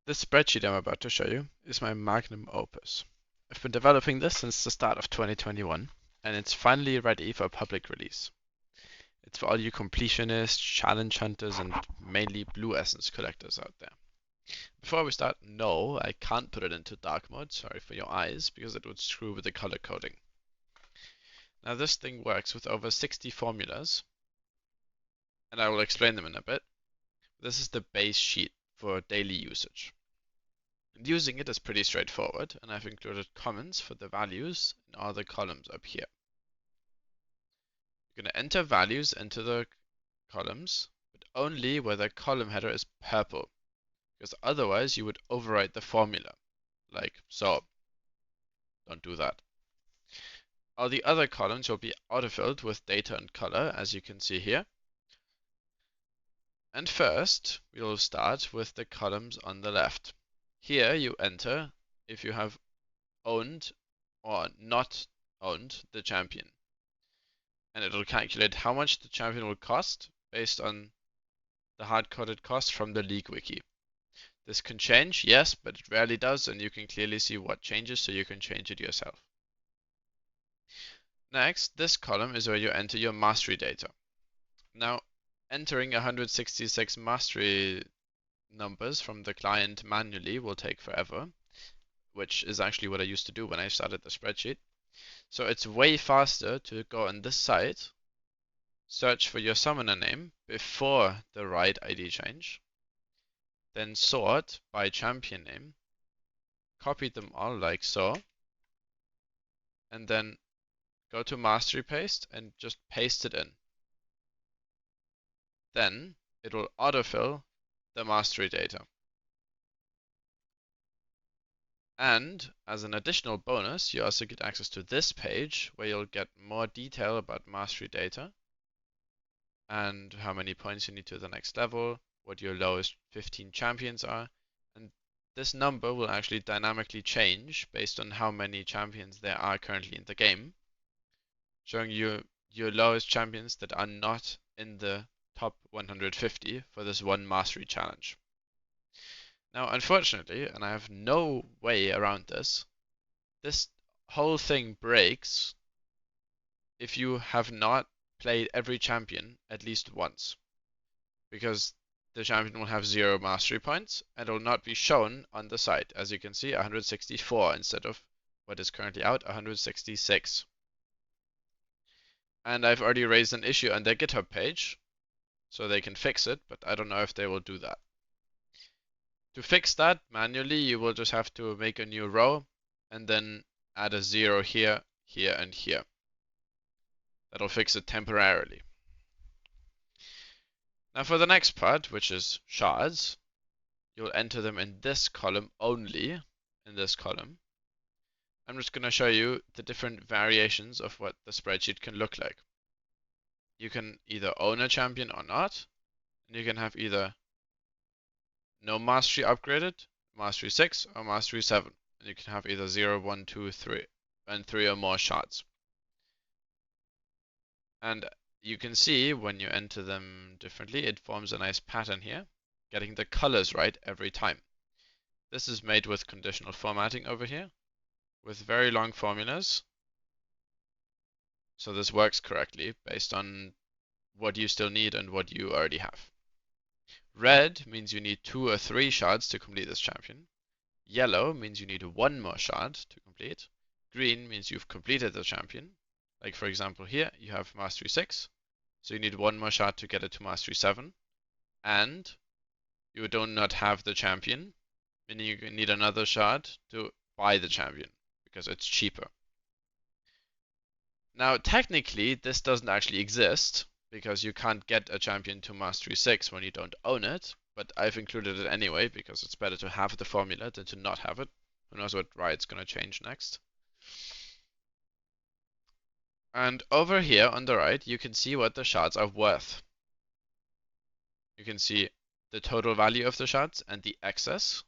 This spreadsheet I'm about to show you is my magnum opus. I've been developing this since the start of 2021, and it's finally ready for public release. It's for all you completionists, challenge hunters, and mainly blue essence collectors out there. Before we start, no, I can't put it into dark mode, sorry for your eyes, because it would screw with the color coding. Now this thing works with over 60 formulas, and I will explain them in a bit. This is the base sheet for daily usage. And using it is pretty straightforward, and I've included comments for the values in all the columns up here. You're going to enter values into the columns, but only where the column header is purple, because otherwise you would overwrite the formula, like so. Don't do that. All the other columns will be autofilled with data and color, as you can see here. And first, we'll start with the columns on the left. Here you enter if you have owned or not owned the champion. And it'll calculate how much the champion will cost based on the hard-coded cost from the League Wiki. This can change, yes, but it rarely does, and you can clearly see what changes, so you can change it yourself. Next, this column is where you enter your mastery data. Now, entering 166 mastery numbers from the client manually will take forever, which is actually what I used to do when I started the spreadsheet. So it's way faster to go on this site, search for your summoner name before the raid ID change, then sort by champion name, copy them all like so, and then go to mastery paste and just paste it in. Then it will autofill the mastery data. And as an additional bonus, you also get access to this page where you'll get more detail about mastery data and how many points you need to the next level, what your lowest 15 champions are, and this number will actually dynamically change based on how many champions there are currently in the game, showing you your lowest champions that are not in the top 150 for this one mastery challenge. Now, unfortunately, and I have no way around this, this whole thing breaks if you have not played every champion at least once, because the champion will have 0 mastery points and it will not be shown on the site. As you can see, 164 instead of what is currently out, 166. And I've already raised an issue on their GitHub page, so they can fix it, but I don't know if they will do that. To fix that manually, you will just have to make a new row and then add a 0 here, here, and here. That'll fix it temporarily. Now for the next part, which is shards, you'll enter them in this column only, in this column. I'm just going to show you the different variations of what the spreadsheet can look like. You can either own a champion or not, and you can have either no mastery upgraded, mastery 6, or mastery 7. And you can have either 0, 1, 2, 3, and 3 or more shards. And you can see when you enter them differently, it forms a nice pattern here, getting the colors right every time. This is made with conditional formatting over here, with very long formulas. So this works correctly based on what you still need and what you already have. Red means you need 2 or 3 shards to complete this champion. Yellow means you need 1 more shard to complete. Green means you've completed the champion. Like for example here, you have mastery 6. So you need 1 more shard to get it to mastery 7. And you do not have the champion, meaning you need another shard to buy the champion, because it's cheaper. Now technically this doesn't actually exist, because you can't get a champion to mastery 6 when you don't own it, but I've included it anyway, because it's better to have the formula than to not have it. Who knows what Riot's gonna change next. And over here on the right, you can see what the shards are worth. You can see the total value of the shards and the excess.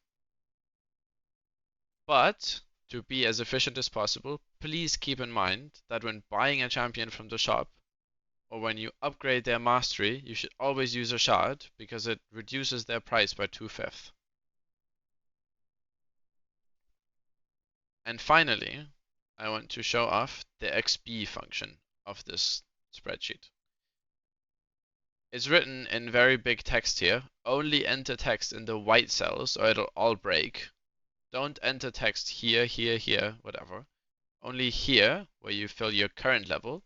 But to be as efficient as possible, please keep in mind that when buying a champion from the shop, or when you upgrade their mastery, you should always use a shard, because it reduces their price by 2/5. And finally, I want to show off the XP function of this spreadsheet. It's written in very big text here. Only enter text in the white cells or it'll all break. Don't enter text here, here, here, whatever. Only here, where you fill your current level,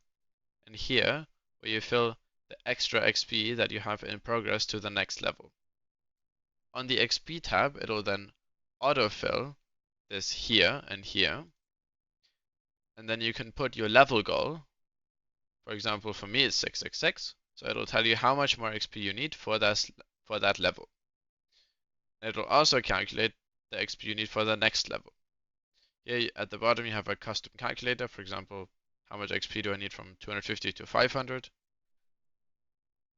and here, where you fill the extra XP that you have in progress to the next level. On the XP tab, it'll then autofill this here and here. And then you can put your level goal. For example, for me, it's 666. So it'll tell you how much more XP you need for that level. It'll also calculate the XP you need for the next level. Here at the bottom, you have a custom calculator. For example, how much XP do I need from 250 to 500?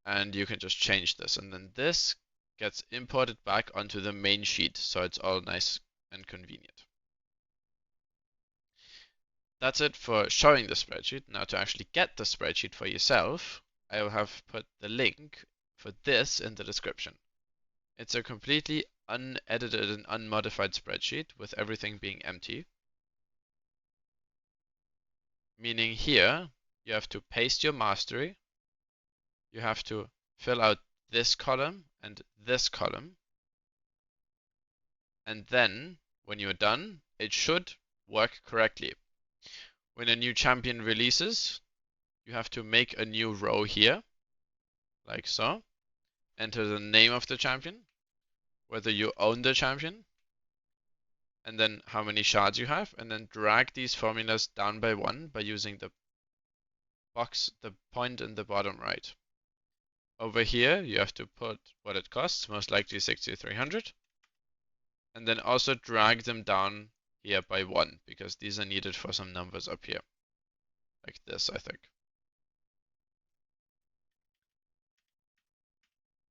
And you can just change this. And then this gets imported back onto the main sheet. So it's all nice and convenient. That's it for showing the spreadsheet. Now to actually get the spreadsheet for yourself, I will have put the link for this in the description. It's a completely unedited and unmodified spreadsheet with everything being empty. Meaning here, you have to paste your mastery. You have to fill out this column and this column. And then, when you're done, it should work correctly. When a new champion releases, you have to make a new row here, like so. Enter the name of the champion, whether you own the champion, and then how many shards you have, and then drag these formulas down by one by using the box, the point in the bottom right. Over here, you have to put what it costs, most likely 6,300, and then also drag them down here by one, because these are needed for some numbers up here. Like this, I think.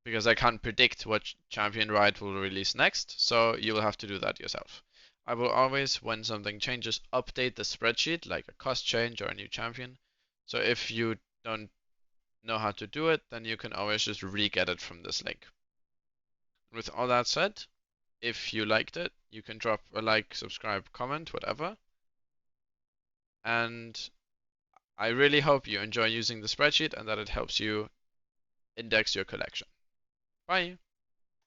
Because I can't predict what champion Riot will release next, so you will have to do that yourself. I will always, when something changes, update the spreadsheet, like a cost change or a new champion. So if you don't know how to do it, then you can always just re-get it from this link. With all that said, if you liked it, you can drop a like, subscribe, comment, whatever. And I really hope you enjoy using the spreadsheet and that it helps you index your collection. Bye!